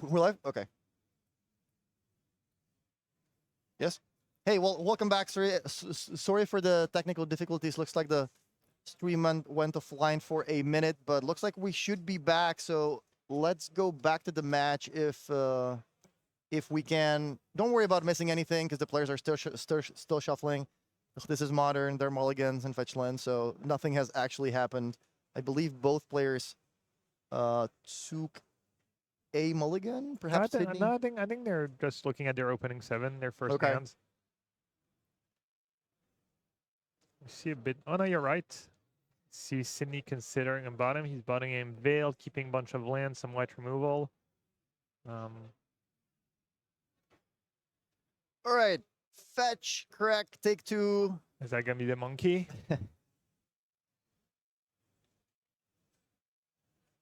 We're live? Okay. Yes? Hey, well, welcome back. Sorry for the technical difficulties. Looks like the stream went offline for a minute, but looks like we should be back. So let's go back to the match if we can. Don't worry about missing anything because the players are still shuffling. This is modern. They're mulligans and fetch land, so nothing has actually happened. I believe both players took a mulligan, perhaps Sydney. No, I think they're just looking at their opening 7, their first Okay. hands. You see a bit. Oh no, you're right. See Sydney considering a bottom. He's bottoming in Veil, keeping a bunch of land, some white removal. All right, fetch, correct. Take 2. Is that gonna be the monkey?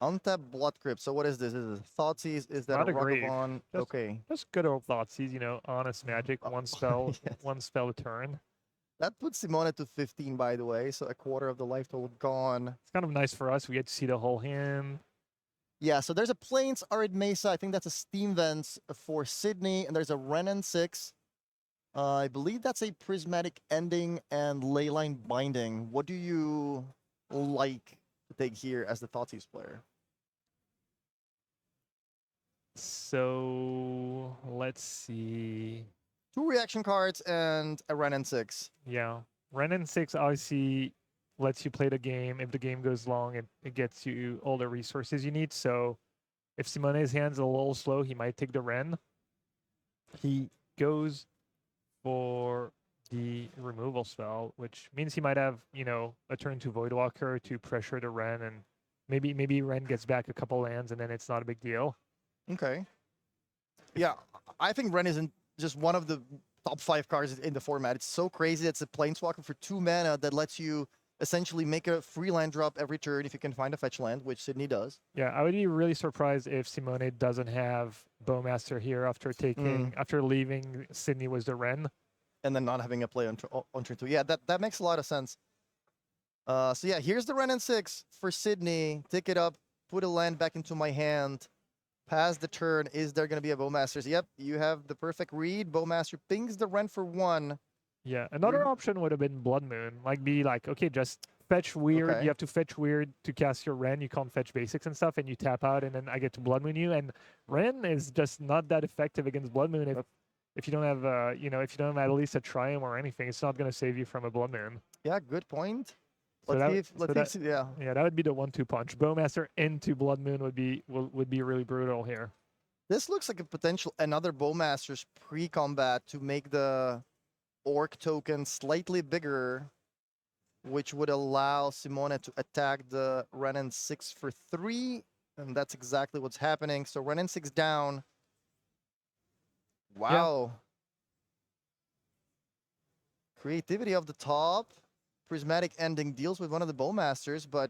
Untap Blood Crypt. So what is this? Is it Thoughtseize? Is that Not a a grave. Rockabon? Okay. Just good old Thoughtseize, you know, honest magic, one spell, Yes. one spell a turn. That puts Simone to 15, by the way. So a quarter of the life total gone. It's kind of nice for us. We get to see the whole hand. Yeah, so there's a Plains Arid Mesa. I think that's a Steam Vents for Sydney. And there's a Renan 6. I believe that's a Prismatic Ending and Leyline Binding. What do you like to take here as the Thoughtseize player? So let's see. 2 reaction cards and a Renan 6. Yeah. Renan 6 obviously lets you play the game. If the game goes long, it gets you all the resources you need. So if Simone's hand's a little slow, he might take the Ren. He goes for the removal spell, which means he might have, you know, a turn to Voidwalker to pressure the Ren, and maybe Ren gets back a couple lands, and then it's not a big deal. Okay. Yeah, I think Ren isn't just one of the top 5 cards in the format. It's so crazy. It's a Planeswalker for 2 mana that lets you essentially make a free land drop every turn if you can find a fetch land, which Sydney does. Yeah, I would be really surprised if Simone doesn't have Bowmaster here after after leaving Sydney was the Ren. And then not having a play on turn 2. Yeah, that makes a lot of sense. So yeah, here's the Renan 6 for Sydney. Take it up, put a land back into my hand. Pass the turn. Is there going to be a Bowmaster? Yep, you have the perfect read. Bowmaster pings the Ren for 1. Yeah, another option would have been Blood Moon. Like, be like, okay, just fetch weird. Okay. You have to fetch weird to cast your Ren. You can't fetch basics and stuff, and you tap out, and then I get to Blood Moon you. And Ren is just not that effective against Blood Moon if you don't have, you know, if you don't have at least a Triumph or anything. It's not going to save you from a Blood Moon. Yeah, good point. So Let's see. Yeah. Yeah, that would be the 1-2 punch. Bowmaster into Blood Moon would be really brutal here. This looks like a potential another Bowmaster's pre-combat to make the Orc token slightly bigger, which would allow Simone to attack the Renan 6 for 3, and that's exactly what's happening. So Renan 6 down. Wow. Yeah. Creativity of the top. Prismatic Ending deals with one of the Bowmasters, but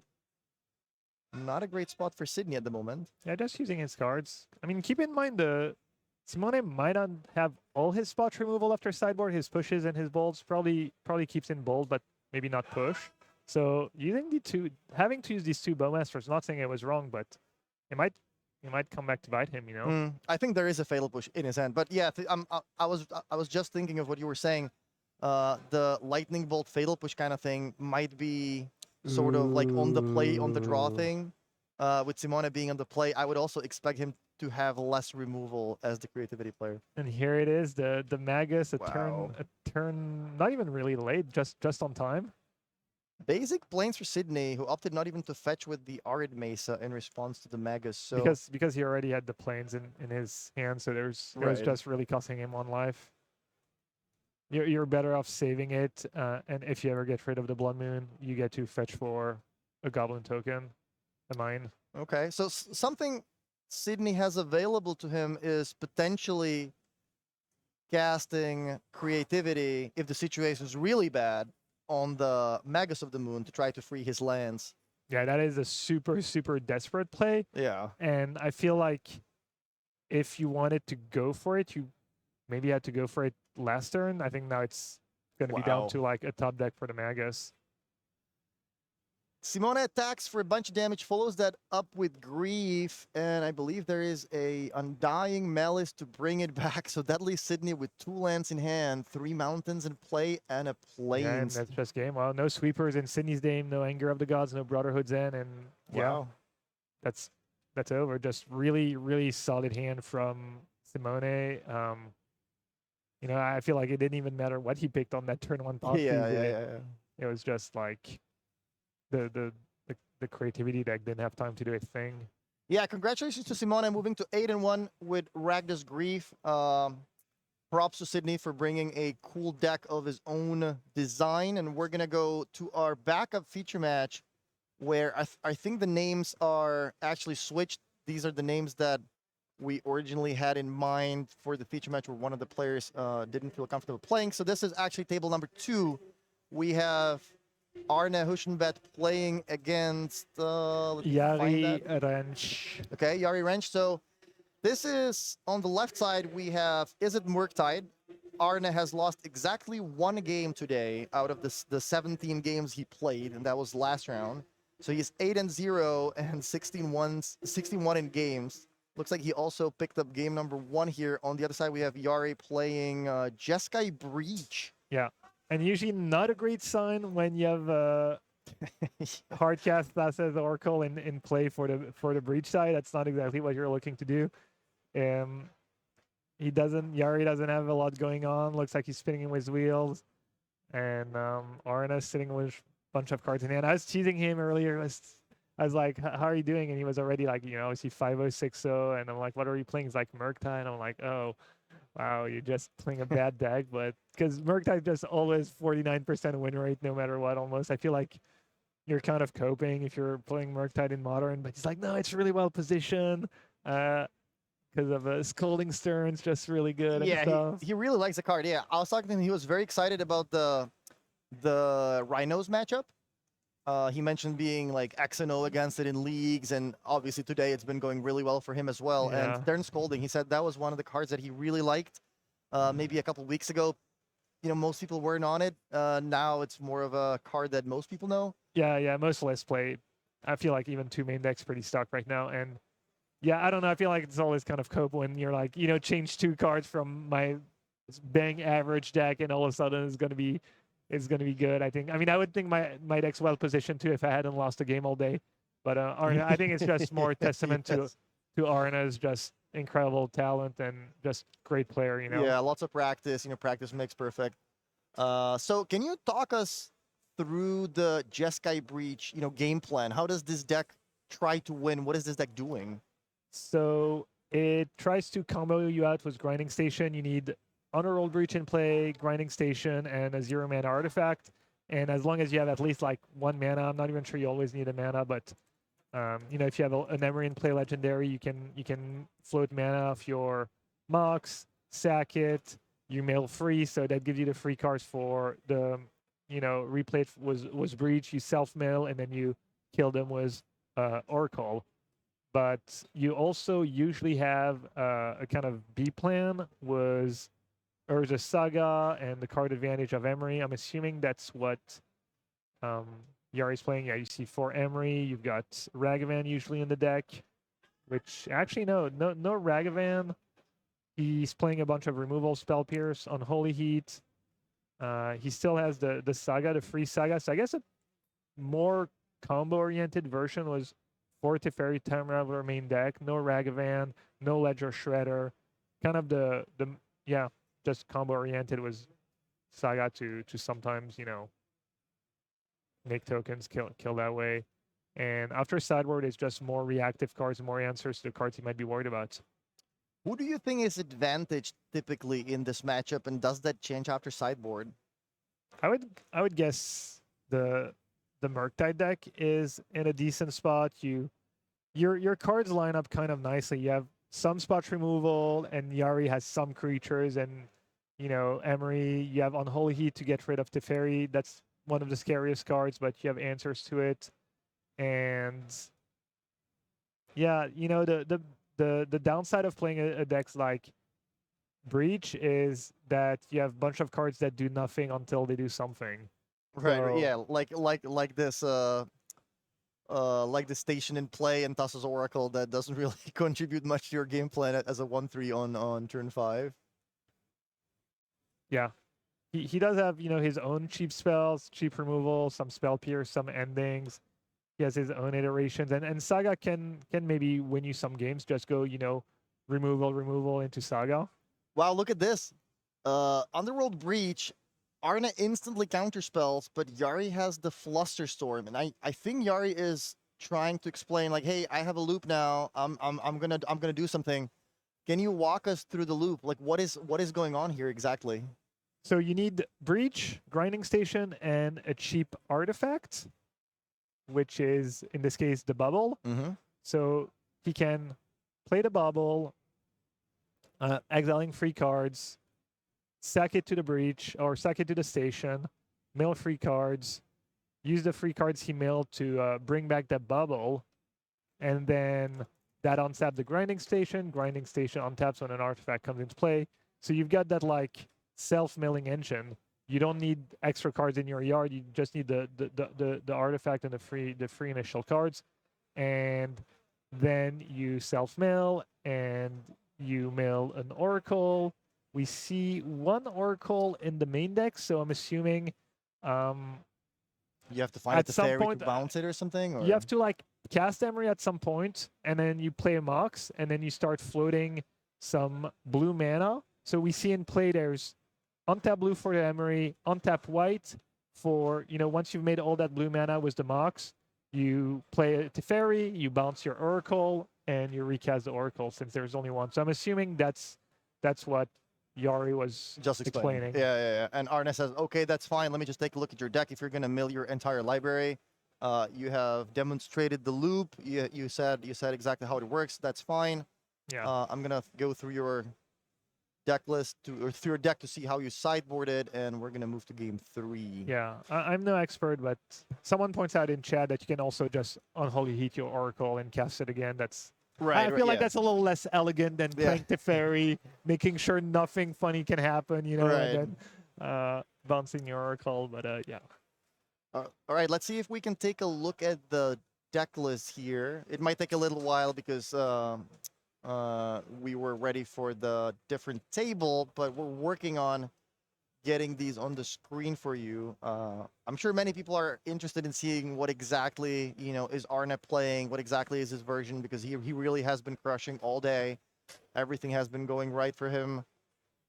not a great spot for Sydney at the moment. Yeah, just using his cards. I mean, keep in mind Simone might not have all his spot removal after sideboard. His pushes and his bolts probably keeps in bold, but maybe not push. So having to use these 2 Bowmasters, not saying it was wrong, but it might come back to bite him, you know. I think there is a fatal push in his hand, but yeah, I was just thinking of what you were saying. The lightning bolt fatal push kind of thing might be sort of like on the play, on the draw thing. With Simone being on the play, I would also expect him to have less removal as the creativity player. And here it is, the Magus, a turn not even really late, just on time. Basic Plains for Sydney, who opted not even to fetch with the Arid Mesa in response to the Magus. So because he already had the Plains in his hand, so there's just really costing him 1 life. You're better off saving it, and if you ever get rid of the Blood Moon, you get to fetch for a Goblin token, a mine. Okay, so something Sydney has available to him is potentially casting creativity if the situation is really bad on the Magus of the Moon to try to free his lands. Yeah, that is a super, super desperate play. Yeah. And I feel like if you wanted to go for it, you maybe had to go for it last turn. I think now it's going to be down to like a top deck for the Magus. Simone attacks for a bunch of damage, follows that up with Grief, and I believe there is a Undying Malice to bring it back. So that leaves Sydney with 2 lands in hand, 3 mountains in play, and a Yeah, and plains. that's just game. Well, no sweepers in Sydney's game, no Anger of the Gods, no Brotherhood's End, and yeah, Wow. that's over. Just really, really solid hand from Simone. I feel like it didn't even matter what he picked on that turn 1 top Yeah, Tuesday. yeah. It was just like the creativity deck didn't have time to do its thing. Yeah, congratulations to Simone moving to 8-1 with Ragna's Grief. Props to Sydney for bringing a cool deck of his own design. And we're going to go to our backup feature match where I think the names are actually switched. These are the names that we originally had in mind for the feature match where one of the players didn't feel comfortable playing. So this is actually table number 2. We have Arne Huschenbett playing against Jari Wrench. Okay, Jari Wrench. So this is on the left side. We have Is It Murktide? Arne has lost exactly 1 game today out of the 17 games he played, and that was last round. So he's 8-0 and 61 in games. Looks like he also picked up game number 1 here. On the other side, we have Jari playing Jeskai Breach. Yeah, and usually not a great sign when you have hardcast Thassa's Oracle in play for the Breach side. That's not exactly what you're looking to do. Jari doesn't have a lot going on. Looks like he's spinning with his wheels, and Arna's sitting with a bunch of cards in hand. I was teasing him earlier. I was like, "How are you doing?" And he was already like, obviously 5-0, 6-0. And I'm like, "What are you playing?" He's like, Murktide. And I'm like, "Oh, wow, you're just playing a bad deck." But because Murktide just always 49% win rate no matter what. Almost, I feel like you're kind of coping if you're playing Murktide in Modern. But he's like, "No, it's really well positioned." Because of Scolding Stern's just really good and stuff. He really likes the card. Yeah, I was talking to him. He was very excited about the Rhinos matchup. He mentioned being like X and O against it in leagues, and obviously today it's been going really well for him as well. Yeah. And Stern Scolding, he said that was one of the cards that he really liked. Maybe a couple weeks ago, most people weren't on it. Now it's more of a card that most people know. Yeah, most lists play. I feel like even 2 main decks pretty stuck right now, and yeah, I don't know. I feel like it's always kind of cope when you're like, change 2 cards from my bang average deck, and all of a sudden it's gonna be good. I would think my deck's well positioned too if I hadn't lost a game all day. But Arna, I think it's just more testament to Arna's just incredible talent and just great player. Yeah, lots of practice. Practice makes perfect. So can you talk us through the Jeskai Breach, game plan? How does this deck try to win? What is this deck doing? So it tries to combo you out with Grinding Station. You need Unrolled Breach in play, Grinding Station, and a 0-mana artifact. And as long as you have at least like 1 mana, I'm not even sure you always need a mana, but if you have an Emery in play legendary, you can float mana off your Mox, sack it, you mill free, so that gives you the free cards for the replay was Breach, you self mill, and then you kill them with Oracle. But you also usually have a kind of B plan was Urza Saga and the card advantage of Emery. I'm assuming that's what Yari's playing. Yeah, you see 4 Emery. You've got Ragavan usually in the deck, which actually no Ragavan. He's playing a bunch of removal spell pierce on Holy Heat. He still has the Saga, the free Saga. So I guess a more combo-oriented version was 4 Teferi Time Raveler main deck, no Ragavan, no Ledger Shredder. Kind of the just combo oriented was Saga to sometimes, make tokens kill that way. And after sideboard is just more reactive cards, more answers to the cards you might be worried about. Who do you think is advantaged typically in this matchup, and does that change after sideboard? I would guess the Murktide deck is in a decent spot. Your cards line up kind of nicely. You have some spot removal, and Jari has some creatures, and Emery, you have Unholy Heat to get rid of Teferi. That's one of the scariest cards, but you have answers to it. And yeah, the downside of playing a deck like Breach is that you have a bunch of cards that do nothing until they do something. Right. So, Yeah. Like this like the station in play and Tassa's Oracle that doesn't really contribute much to your game plan as a 1/3 on turn 5. Yeah. He does have, his own cheap spells, cheap removal, some spell pierce, some endings. He has his own iterations, and Saga can maybe win you some games. Just go, removal into Saga. Wow, look at this. Underworld Breach, Arna instantly counterspells, but Yari has the Flusterstorm, and I think Yari is trying to explain like, hey, I have a loop now. I'm gonna do something. Can you walk us through the loop? Like, what is going on here exactly? So you need Breach, Grinding Station, and a cheap artifact, which is in this case the bubble. Mm-hmm. So he can play the bubble, exiling free cards, sack it to the breach or sack it to the station, mail free cards, use the free cards he mailed to bring back that bubble, and then that untap the grinding station untaps when an artifact comes into play. So you've got that like self-milling engine. You don't need extra cards in your yard. You just need the artifact and the free initial cards, and then you self-mill and you mail an oracle. We see one oracle in the main deck, so I'm assuming you have to find at the some fairy point to bounce it or something. Or? you have to like cast Emery at some point, and then you play a Mox, and then you start floating some blue mana. So we see in play there's untap blue for the Emery, untap white for, once you've made all that blue mana with the Mox, you play a Teferi, you bounce your Oracle, and you recast the Oracle since there's only one. So I'm assuming that's what Yari was just explaining. Yeah. And Arne says, okay, that's fine. Let me just take a look at your deck. If you're going to mill your entire library, you have demonstrated the loop. You said exactly how it works. That's fine. Yeah. I'm going to go through your deck list through your deck to see how you sideboarded, and we're going to move to game 3. Yeah, I'm no expert, but someone points out in chat that you can also just unholy heat your Oracle and cast it again. That's right. I feel like that's a little less elegant than playing Teferi, making sure nothing funny can happen, and then bouncing your Oracle. But yeah. All right, let's see if we can take a look at the deck list here. It might take a little while because we were ready for the different table, but we're working on getting these on the screen for you. I'm sure many people are interested in seeing what exactly, is Arne playing, what exactly is his version, because he really has been crushing all day. Everything has been going right for him.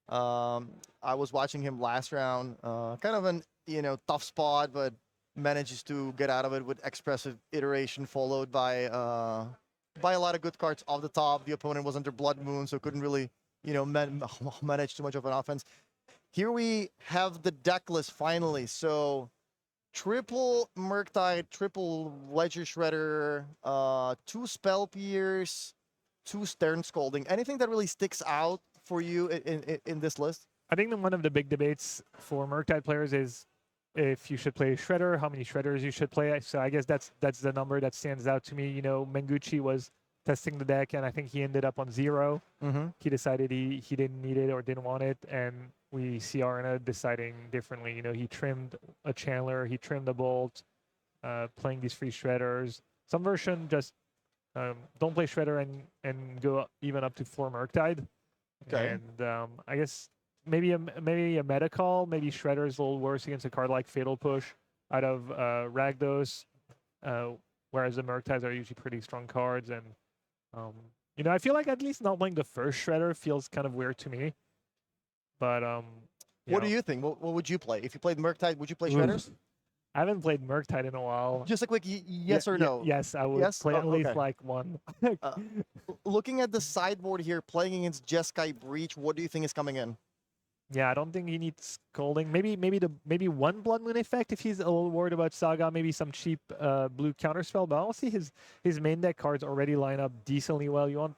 I was watching him last round, kind of an, tough spot, but manages to get out of it with expressive iteration followed by a lot of good cards off the top. The opponent was under Blood Moon, so couldn't really, manage too much of an offense. Here we have the deck list finally. So triple Murktide, triple Ledger Shredder, 2 Spell Pierce, 2 Stern Scolding. Anything that really sticks out for you in this list? I think that one of the big debates for Murktide players is if you should play Shredder, how many Shredders you should play. So I guess that's the number that stands out to me. Menguchi was testing the deck, and I think he ended up on 0. Mm-hmm. He decided he didn't need it or didn't want it, and we see Arna deciding differently. He trimmed a Chandler, he trimmed a Bolt, playing these free Shredders. Some version just don't play Shredder and go even up to 4 Murktide. Okay. And I guess maybe a meta call. Maybe Shredder is a little worse against a card like Fatal Push out of Ragdos, whereas the Murktides are usually pretty strong cards. And I feel like at least not playing the first Shredder feels kind of weird to me. But what do you think? What would you play if you played Murktide? Would you play Shredders? I haven't played Murktide in a while. Just a quick yes or no. Yes, I would play at least like one. Looking at the sideboard here, playing against Jeskai Breach, what do you think is coming in? Yeah, I don't think he needs Scolding. Maybe one Blood Moon effect if he's a little worried about Saga. Maybe some cheap blue counterspell. But honestly, his main deck cards already line up decently well. You want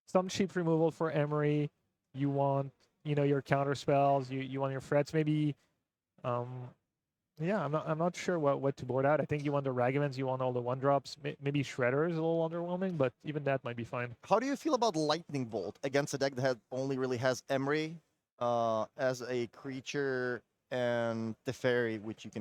some cheap removal for Emery. You want your counterspells. You want your frets. Maybe. Yeah, I'm not sure what to board out. I think you want the Ragamans. You want all the 1-drops. Maybe Shredder is a little underwhelming, but even that might be fine. How do you feel about Lightning Bolt against a deck that only really has Emery as a creature and Teferi, which you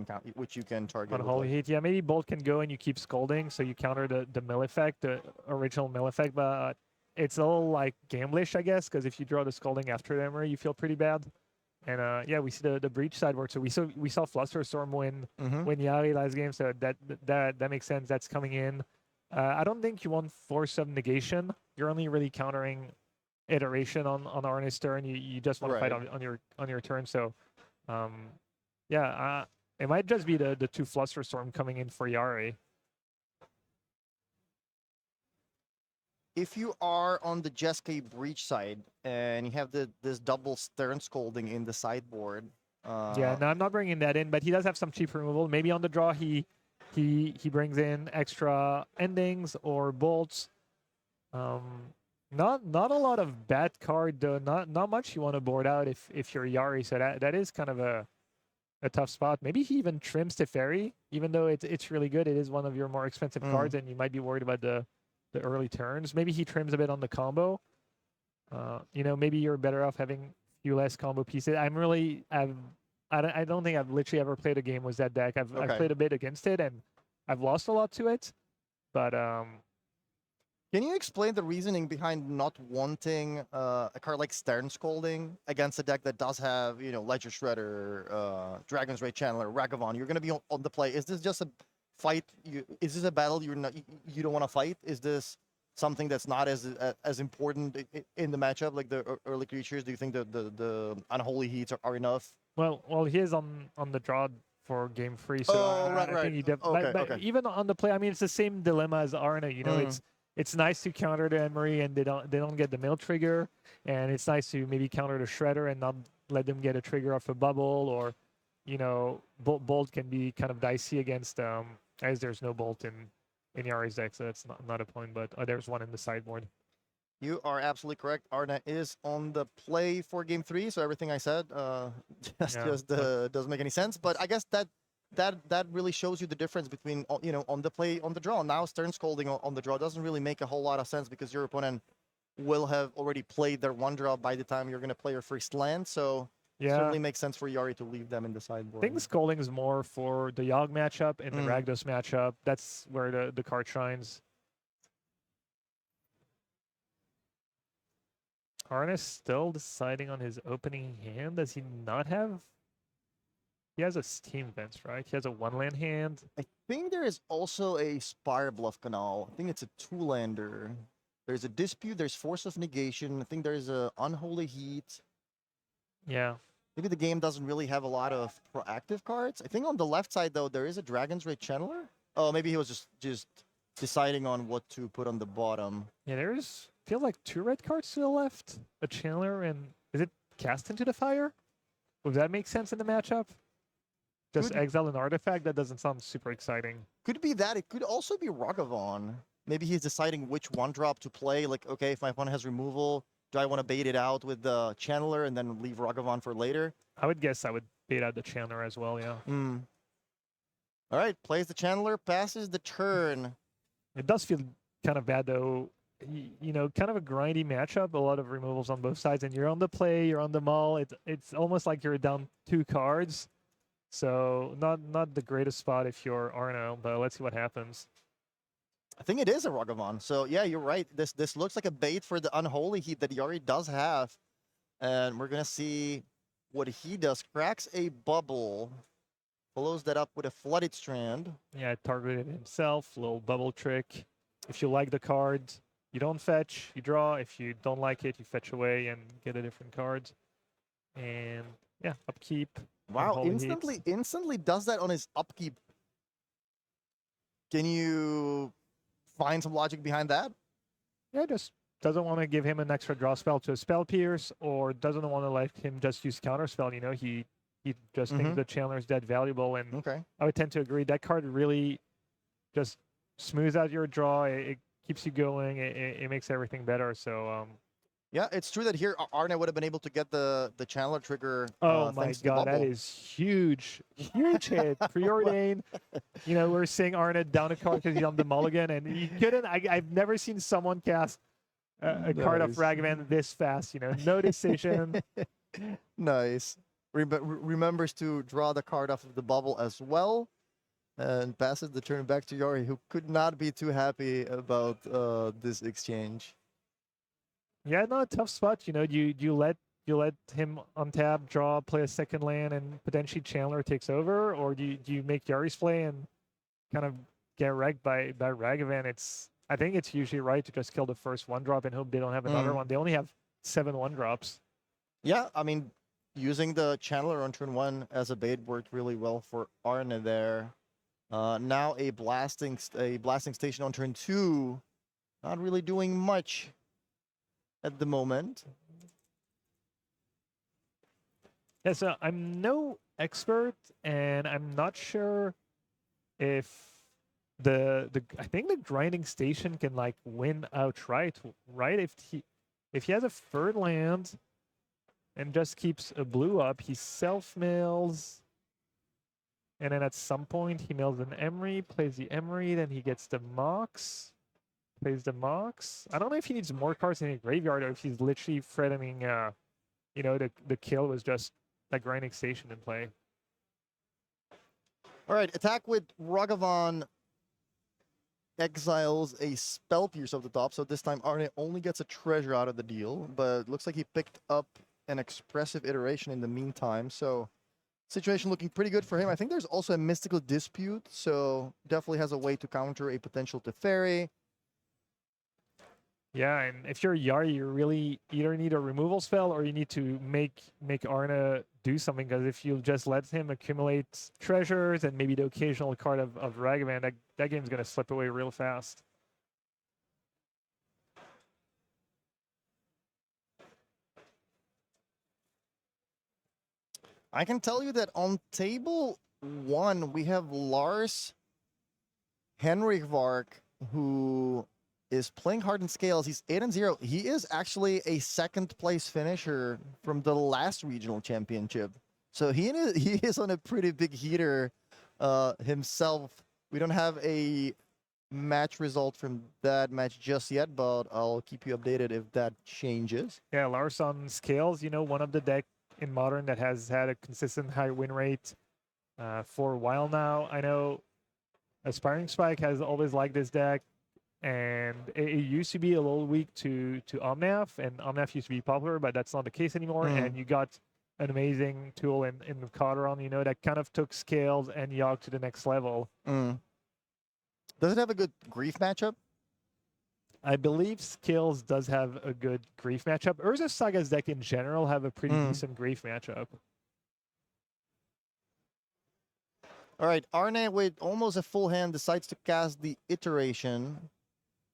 can target On with Holy like. Heat, yeah, maybe Bolt can go and you keep scolding, so you counter the mill effect, the original mill effect, but it's a little like gamblish, I guess, because if you draw the scolding after the Emery, you feel pretty bad. And yeah, we see the breach sideboard. So we saw Flusterstorm win Yari last game, so that makes sense. That's coming in. I don't think you want Force of Negation. You're only really countering iteration on Arne's turn. You just want to fight Right. on your turn. So yeah, it might just be the 2 Flusterstorm coming in for Yari. If you are on the Jeske breach side and you have this double stern scolding in the sideboard. Yeah, no, I'm not bringing that in, but he does have some cheap removal. Maybe on the draw he brings in extra endings or bolts. Not a lot of bad card though. Not much you want to board out if you're Yari. So that is kind of a tough spot. Maybe he even trims Teferi, even though it's really good. It is one of your more expensive cards, and you might be worried about the early turns. Maybe he trims a bit on the combo. Maybe you're better off having a few less combo pieces. I don't think I've literally ever played a game with that deck. I've played a bit against it, and I've lost a lot to it. But can you explain the reasoning behind not wanting a card like Stern Scolding against a deck that does have, Ledger Shredder, Dragon's Ray Channeler, Ragavan? You're going to be on the play. Is this just a fight? Is this a battle you don't want to fight? Is this something that's not as important in the matchup, like the early creatures? Do you think the Unholy Heats are enough? well, he is on the draw for game 3, so I think he but even on the play, I mean, it's the same dilemma as Arna. It's nice to counter the Emery and they don't get the mill trigger, and it's nice to maybe counter the Shredder and not let them get a trigger off a bubble, or Bolt can be kind of dicey against as there's no Bolt in Yari's deck, so that's not a point, but there's one in the sideboard. You are absolutely correct. Arna is on the play for game 3, so everything I said doesn't make any sense. But I guess that really shows you the difference between on the play, on the draw. Now Stern Scolding on the draw doesn't really make a whole lot of sense because your opponent will have already played their 1 draw by the time you're going to play your first land. So it certainly makes sense for Yari to leave them in the sideboard. I think Scolding is more for the Yogg matchup and the Rakdos matchup. That's where the card shines. Arnis still deciding on his opening hand. Does he not have? He has a Steam Vents, right? He has a 1-land hand. I think there is also a Spire Bluff Canal. I think it's a 2-lander. There's a Dispute. There's Force of Negation. I think there's a Unholy Heat. Yeah. Maybe the game doesn't really have a lot of proactive cards. I think on the left side, though, there is a Dragon's Ray Channeler. Oh, maybe he was just deciding on what to put on the bottom. Yeah, there's feel like 2 red cards to the left. A Channeler and is it Cast Into the Fire? Would that make sense in the matchup? Just exile an artifact? That doesn't sound super exciting. Could be that. It could also be Ragavan. Maybe he's deciding which 1-drop to play. Like, okay, if my opponent has removal, do I want to bait it out with the Channeler and then leave Ragavan for later? I would guess I would bait out the Channeler as well, yeah. All right, plays the Channeler, passes the turn. It does feel kind of bad, though. Kind of a grindy matchup, a lot of removals on both sides, and you're on the play, you're on the mull. It's almost like you're down 2 cards. So not the greatest spot if you're Arno, but let's see what happens. I think it is a Ragavan. So yeah, you're right. This looks like a bait for the Unholy Heat that Yari does have. And we're gonna see what he does. Cracks a bubble. Follows that up with a Flooded Strand. Yeah, targeted himself, little bubble trick. If you like the card, you don't fetch, you draw. If you don't like it, you fetch away and get a different card. And yeah, upkeep. Wow, instantly does that on his upkeep. Can you find some logic behind that? Yeah, just doesn't want to give him an extra draw spell to a Spell Pierce, or doesn't want to let him just use Counterspell. He just thinks the Channeler is that valuable, and I would tend to agree. That card really just smooths out your draw. It keeps you going. It makes everything better. So yeah, it's true that here Arne would have been able to get the Channeler trigger. Oh my god, that is huge hit. Preordain. We're seeing Arne down a card because he's on the mulligan, and he couldn't. I've never seen someone cast a card off Ragavan this fast. No decision. Nice. remembers to draw the card off of the bubble as well, and passes the turn back to Yari, who could not be too happy about this exchange. Yeah, no, tough spot. You know, you let him untap, draw, play a second land, and potentially Chandler takes over, or do you make Yari's play and kind of get wrecked by Ragavan? I think it's usually right to just kill the first 1-drop and hope they don't have another one. They only have 7 1-drops. Yeah, I mean, using the Chandler on turn 1 as a bait worked really well for Arne there. Now a blasting station on turn 2, not really doing much at the moment. Yeah, so I'm no expert, and I'm not sure if I think the grinding station can like win outright, right? If he has a 3rd land and just keeps a blue up, he self mills, and then at some point he mills an Emery, plays the Emery, then he gets the Mox, plays the Mox. I don't know if he needs more cards in the graveyard or if he's literally threatening, you know, the kill was just that grinding station in play. All right, attack with Ragavan exiles a Spell Pierce off the top, so this time Arne only gets a treasure out of the deal, but looks like he picked up an expressive iteration in the meantime, so situation looking pretty good for him. I think there's also a Mystical Dispute, so definitely has a way to counter a potential Teferi. Yeah, and if you're Yari, you really either need a removal spell or you need to make Arna do something, because if you just let him accumulate treasures and maybe the occasional card of Ragavan, that game's going to slip away real fast. I can tell you that on table 1, we have Lars Henrikvark, who is playing Hardened Scales. He's 8-0. He is actually a 2nd place finisher from the last regional championship. So he is on a pretty big heater himself. We don't have a match result from that match just yet, but I'll keep you updated if that changes. Yeah, Lars on Scales, you know, one of the deck in Modern that has had a consistent high win rate for a while now. I know Aspiring Spike has always liked this deck, and it used to be a little weak to Omnath, and Omnath used to be popular, but that's not the case anymore. And you got an amazing tool in the Cotteron, you know, that kind of took Scales and Yogg to the next level. Does it have a good Grief matchup? I believe Scales does have a good Grief matchup. Urza Saga's deck in general have a pretty decent Grief matchup. All right, Arne with almost a full hand decides to cast the Iteration.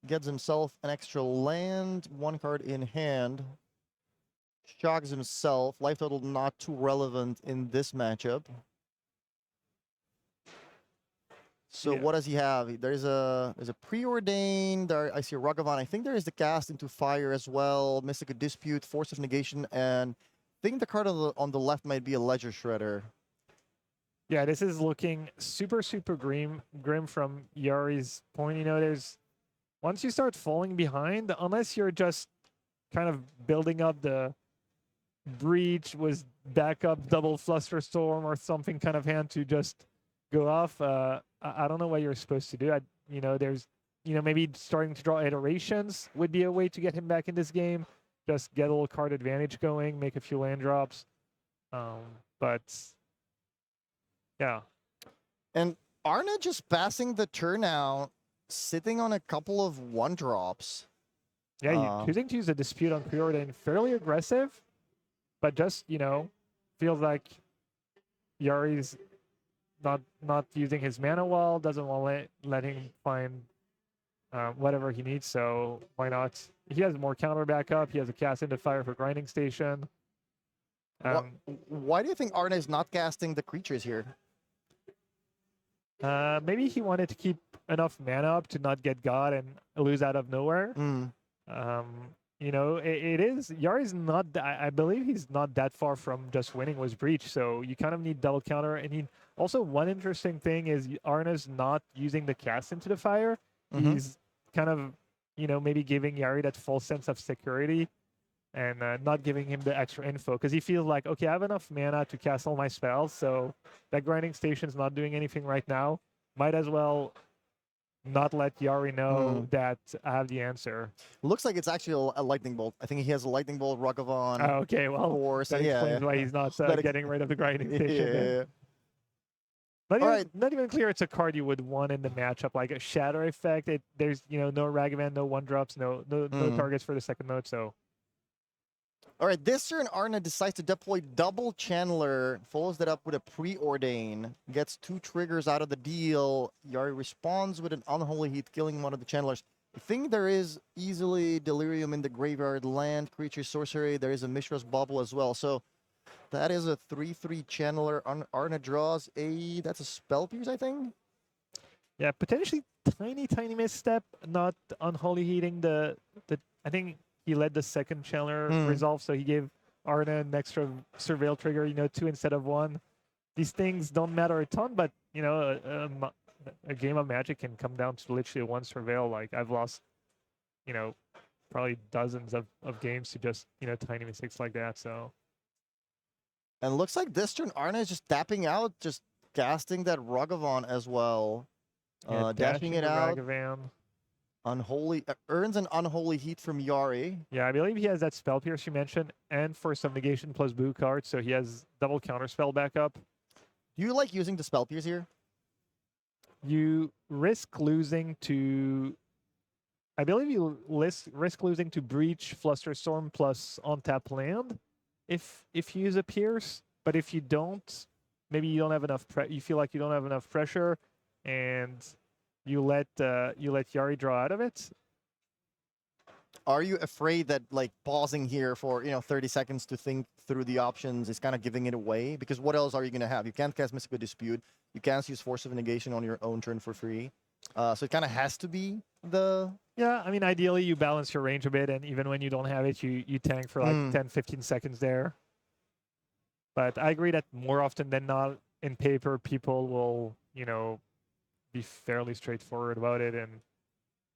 Gets himself an extra land, 1 card in hand. Shocks himself. Life total not too relevant in this matchup. So what does he have? There's a Preordained. There, I see a Ragavan. I think there is the Cast into Fire as well. Mystical Dispute, Force of Negation, and I think the card on the left might be a Ledger Shredder. Yeah, this is looking super grim from Yari's point. You know, once you start falling behind, unless you're just kind of building up the Breach with backup double Flusterstorm or something kind of hand to just go off, I don't know what you're supposed to do. You know, maybe starting to draw iterations would be a way to get him back in this game. Just get a little card advantage going, make a few land drops. But yeah. And Arne just passing the turn out, sitting on a couple of 1-drops. Yeah, choosing to use a Dispute on Preordain, fairly aggressive, but just, you know, feels like Yari's not using his mana well, doesn't want to let him find whatever he needs, so why not? He has more counter backup, he has a Cast into Fire for Grinding Station. Why do you think Arne is not casting the creatures here? Maybe he wanted to keep enough mana up to not get God and lose out of nowhere. You know, it is Yari's not. I believe he's not that far from just winning with Breach. So you kind of need double counter. And also one interesting thing is Arna's not using the Cast into the Fire. He's kind of, you know, maybe giving Yari that false sense of security. and not giving him the extra info because he feels like, okay, I have enough mana to cast all my spells, so that grinding station's not doing anything right now. Might as well not let Yari know that I have the answer. Looks like it's actually a lightning bolt. I think he has a lightning bolt, Ragavan. Oh, okay, well, Force. that explains why he's not getting rid of the grinding station. Yeah. Not even clear it's a card you would want in the matchup, like a Shadow Effect. There's no Ragavan, no 1-drops, no targets for the second mode, so. All right, this turn, Arna decides to deploy double Channeler, follows that up with a Preordain, gets 2 triggers out of the deal. Yari responds with an Unholy Heat, killing one of the Channelers. I think there is easily Delirium in the graveyard, land, creature, sorcery. There is a Mishra's Bubble as well. So that is a 3/3 Channeler. Arna draws that's a Spell Pierce, I think? Yeah, potentially tiny misstep, not Unholy Heating I think he led the second Channeler resolve, so he gave Arna an extra Surveil trigger, 2 instead of 1. These things don't matter a ton, but, a game of Magic can come down to literally 1 Surveil. Like, I've lost, probably dozens of games to just, tiny mistakes like that, so. And looks like this turn, Arna is just tapping out, just casting that Ragavan as well. Yeah, dashing it out. Ragavan. Unholy earns an Unholy Heat from Yari. Yeah, I believe he has that Spell Pierce you mentioned, and for some negation plus blue cards, so he has double counterspell backup. Do you like using the Spell Pierce here? You risk losing to, I believe you risk losing to Breach, Flusterstorm plus on tap land, if you use a Pierce. But if you don't, maybe you don't have enough. You feel like you don't have enough pressure, and you let Yari draw out of it. Are you afraid that like pausing here for 30 seconds to think through the options is kind of giving it away? Because what else are you gonna have? You can't cast Mystical Dispute. You can't use Force of Negation on your own turn for free. So it kind of has to be the. Yeah, I mean, ideally you balance your range a bit, and even when you don't have it, you tank for like 10, 15 seconds there. But I agree that more often than not, in paper, people will be fairly straightforward about it and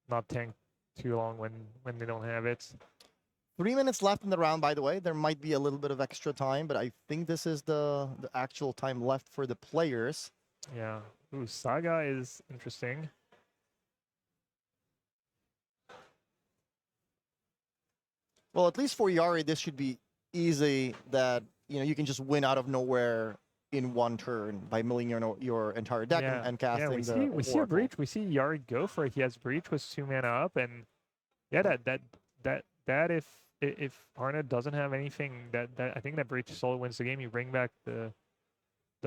not tank too long when they don't have it. 3 minutes left in the round, by the way. There might be a little bit of extra time, but I think this is the actual time left for the players. Yeah. Ooh, Saga is interesting. Well, at least for Yari, this should be easy that you can just win out of nowhere in one turn by milling your entire deck and casting. Yeah, we see a Breach. We see Yari go for it. He has Breach with 2 mana up, and yeah, that if Arna doesn't have anything, that I think that Breach solo wins the game. You bring back the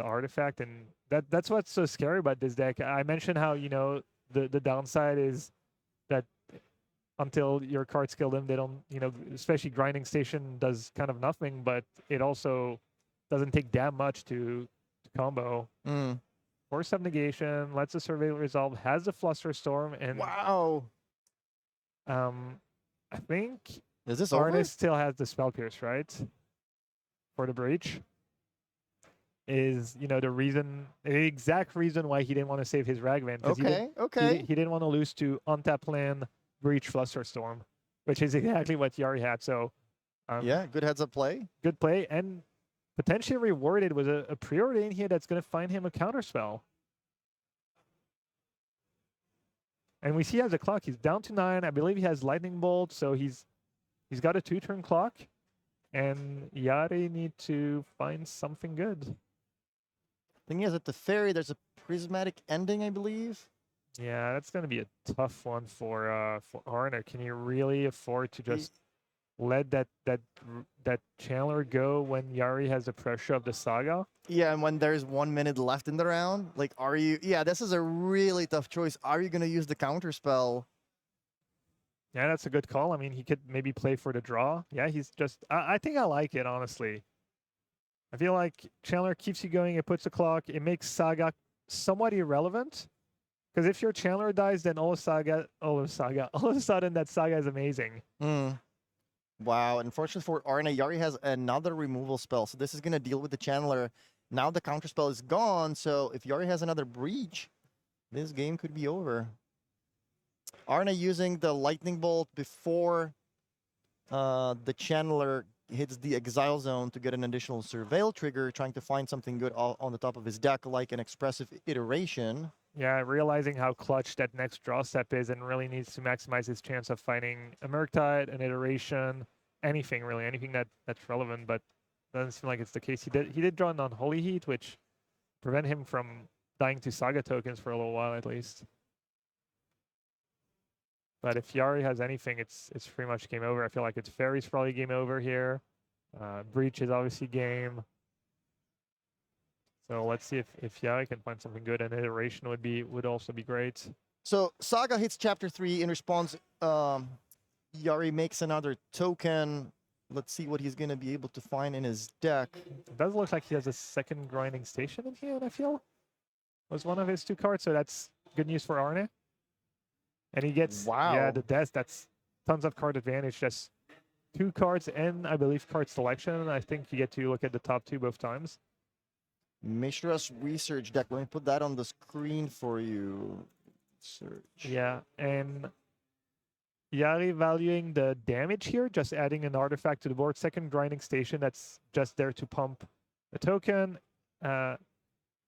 artifact, and that's what's so scary about this deck. I mentioned how the downside is that until your cards kill them, they don't especially Grinding Station does kind of nothing, but it also doesn't take that much to combo. Force of Negation, lets the Surveil resolve, has the Flusterstorm, and wow. I think is this Arna over? still has the Spell Pierce, right? For the Breach. Is the exact reason why he didn't want to save his Ragavan. Okay. He didn't want to lose to untap land, Breach, Flusterstorm, which is exactly what Yari had. So yeah, good heads up play. Good play, and potentially rewarded with a Preordain here that's going to find him a counterspell. And we see he has a clock. He's down to 9. I believe he has Lightning Bolt, so he's got a 2-turn clock. And Yari need to find something good. Thing is, at the Fairy, there's a Prismatic Ending, I believe. Yeah, that's going to be a tough one for Arna. Can you really afford to just let that Channeler go when Yari has the pressure of the Saga? Yeah, and when there's 1 minute left in the round, like, are you? Yeah, this is a really tough choice. Are you going to use the counterspell? Yeah, that's a good call. I mean, he could maybe play for the draw. Yeah, he's just. I think I like it, honestly. I feel like Channeler keeps you going. It puts the clock. It makes Saga somewhat irrelevant. Because if your Channeler dies, then all of a sudden that Saga is amazing. Wow. Unfortunately for Arna, Yari has another removal spell. So this is going to deal with the Channeler. Now the counterspell is gone. So if Yari has another Breach, this game could be over. Arna using the Lightning Bolt before The Channeler hits the Exile Zone to get an additional Surveil trigger, trying to find something good on the top of his deck, like an Expressive Iteration. Yeah, realizing how clutch that next draw step is and really needs to maximize his chance of finding a Murktide, an Iteration, anything really, anything that's relevant, but doesn't seem like it's the case. He did draw an Unholy Heat, which prevent him from dying to Saga tokens for a little while at least. But if Yari has anything, it's pretty much game over. I feel like it's Fairy's probably game over here. Breach is obviously game. So let's see if Yari can find something good. An Iteration would also be great. So Saga hits Chapter 3. In response, Yari makes another token. Let's see what he's going to be able to find in his deck. It does look like he has a second Grinding Station in here, I feel. Was one of his 2 cards, so that's good news for Arne. And he gets, yeah, the desk, that's tons of card advantage. Just 2 cards and, I believe, card selection. I think you get to look at the top 2 both times. Mishra's Research deck. Let me put that on the screen for you. Search. Yeah, and Yari valuing the damage here, just adding an artifact to the board. Second Grinding Station that's just there to pump a token. Kind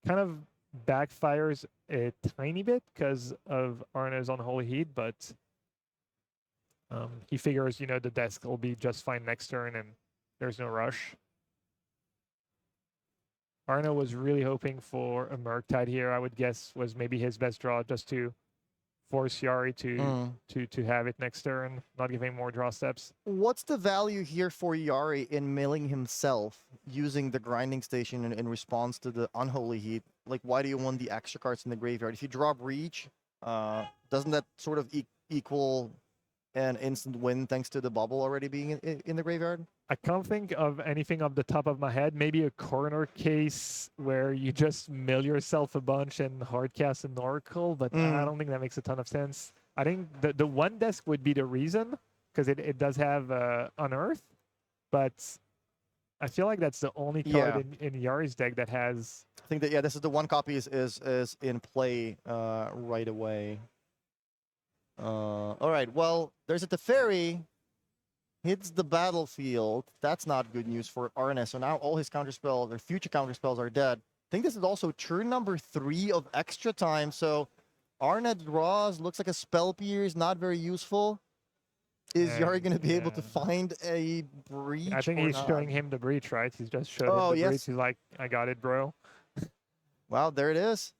of backfires a tiny bit because of Arna's Unholy Heat, but he figures, you know, the desk will be just fine next turn and there's no rush. Arna was really hoping for a Murktide here, I would guess was maybe his best draw, just to force Yari to have it next turn, not giving more draw steps. What's the value here for Yari in milling himself using the Grinding Station in response to the Unholy Heat? Like, why do you want the extra cards in the graveyard? If you draw Breach, doesn't that sort of equal an instant win thanks to the bubble already being in the graveyard? I can't think of anything off the top of my head. Maybe a corner case where you just mill yourself a bunch and hardcast an Oracle, but I don't think that makes a ton of sense. I think the one desk would be the reason, because it does have Unearth, but I feel like that's the only card in Yari's deck that has... I think that, yeah, this is the one copy is in play right away. All right, well, there's a Teferi. Hits the battlefield. That's not good news for Arne. So now all his counterspells, or future counterspells, are dead. I think this is also turn number 3 of extra time. So Arne draws, looks like a Spell Pierce, not very useful. Is Yari going to be able to find a Breach? I think he's showing him the Breach, right? He's just showing him the Breach. He's like, I got it, bro. Wow, there it is.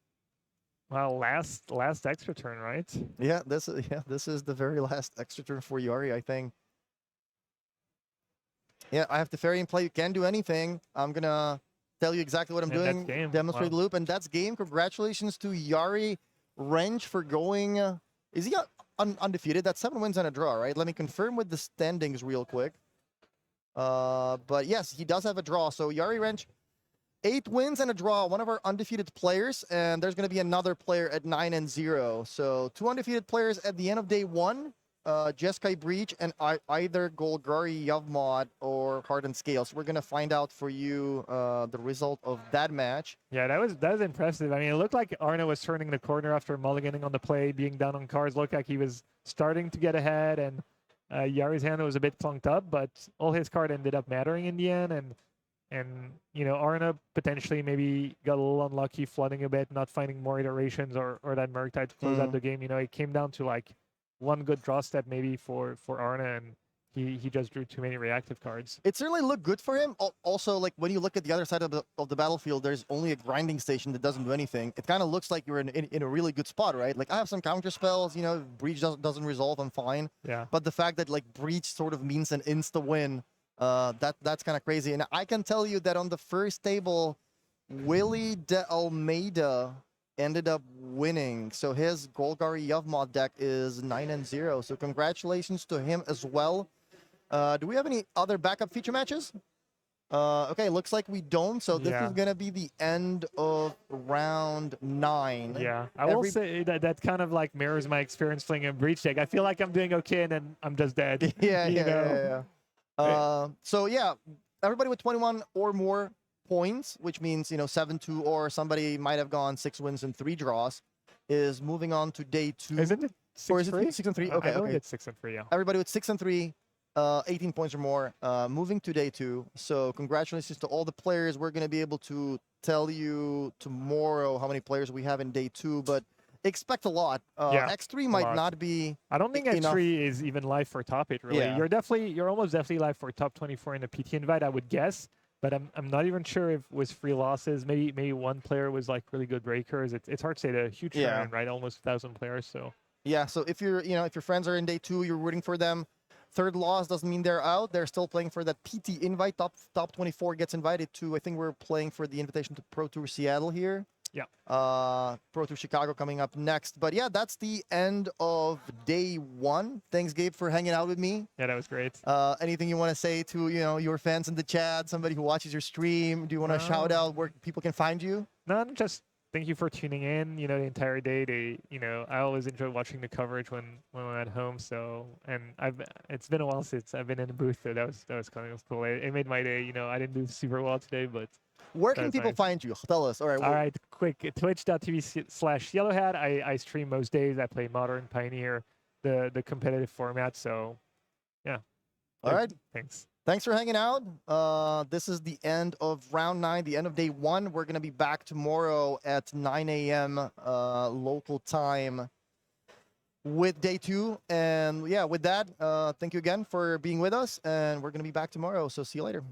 Well, last extra turn, right? Yeah, this is the very last extra turn for Yari, I think. Yeah, I have Teferi in play. You can't do anything. I'm going to tell you exactly what I'm doing. Demonstrate the loop, and that's game. Congratulations to Yari Wrench for going... is he undefeated? That's 7 wins and a draw, right? Let me confirm with the standings real quick. But yes, he does have a draw. So Yari Wrench, 8 wins and a draw. One of our undefeated players, and there's going to be another player at 9-0. So 2 undefeated players at the end of day 1. Jeskai Breach and either Golgari Yavmod or Hardened Scales. We're gonna find out for you the result of that match. Yeah, that was impressive. I mean, it looked like Arne was turning the corner after mulliganing on the play, being down on cards. Looked like he was starting to get ahead, and Yari's hand was a bit clunked up, but all his card ended up mattering in the end. And you know, Arne potentially maybe got a little unlucky, flooding a bit, not finding more iterations or that Murktide to close out the game. You know, it came down to like one good draw step maybe for Arne, and he just drew too many reactive cards. It certainly looked good for him. Also, like when you look at the other side of the battlefield, there's only a Grinding Station that doesn't do anything. It kind of looks like you're in a really good spot, right? Like I have some counter spells, you know, Breach doesn't resolve, I'm fine. Yeah. But the fact that like Breach sort of means an insta win, that's kind of crazy. And I can tell you that on the first table, Willie de Almeida ended up winning. So his Golgari Yavmod deck is 9-0. So congratulations to him as well. Do we have any other backup feature matches? Okay, looks like we don't. So this is going to be the end of round 9. Yeah, I will say that kind of like mirrors my experience playing a Breach deck. I feel like I'm doing okay and then I'm just dead. Yeah. So yeah, everybody with 21 or more points, which means, you know, 7-2, or somebody might have gone 6 wins and 3 draws, is moving on to day 2. Isn't it 6-3? Or is it 6-3? Okay, I think it's 6-3, yeah. Everybody with 6-3 18 points or more, moving to day 2. So congratulations to all the players. We're going to be able to tell you tomorrow how many players we have in day 2, but expect a lot. Yeah, X3 a might lot. not be I don't think enough. X3 is even live for top 8, really. Yeah. You're almost definitely live for top 24 in the PT invite, I would guess. But I'm not even sure if with free losses, maybe one player was like really good breakers. It's hard to say. The huge Yeah. tournament, right? Almost 1,000 players. So Yeah, so if you're, if your friends are in day 2, you're rooting for them. Third loss doesn't mean they're out. They're still playing for that PT invite. Top 24 gets invited to. I think we're playing for the invitation to Pro Tour Seattle here. yeah. Pro Tour Chicago coming up next. But yeah, that's the end of day 1. Thanks, Gabe, for hanging out with me. Yeah, that was great. Anything you want to say to your fans in the chat? Somebody who watches your stream? Do you want to shout out where people can find you? No, just thank you for tuning in. The entire day. I always enjoy watching the coverage when I'm at home. So, and it's been a while since I've been in the booth. So that was kind of cool. It made my day. I didn't do super well today, but where can that's people nice. find you? Tell us. All right. All right, quick. Twitch.tv/Yellowhat. I stream most days. I play Modern, Pioneer, the competitive format. So, yeah. All right. Thanks. Thanks for hanging out. This is the end of round 9, the end of day 1. We're going to be back tomorrow at 9 a.m. Local time with day 2. And yeah, with that, thank you again for being with us. And we're going to be back tomorrow. So see you later.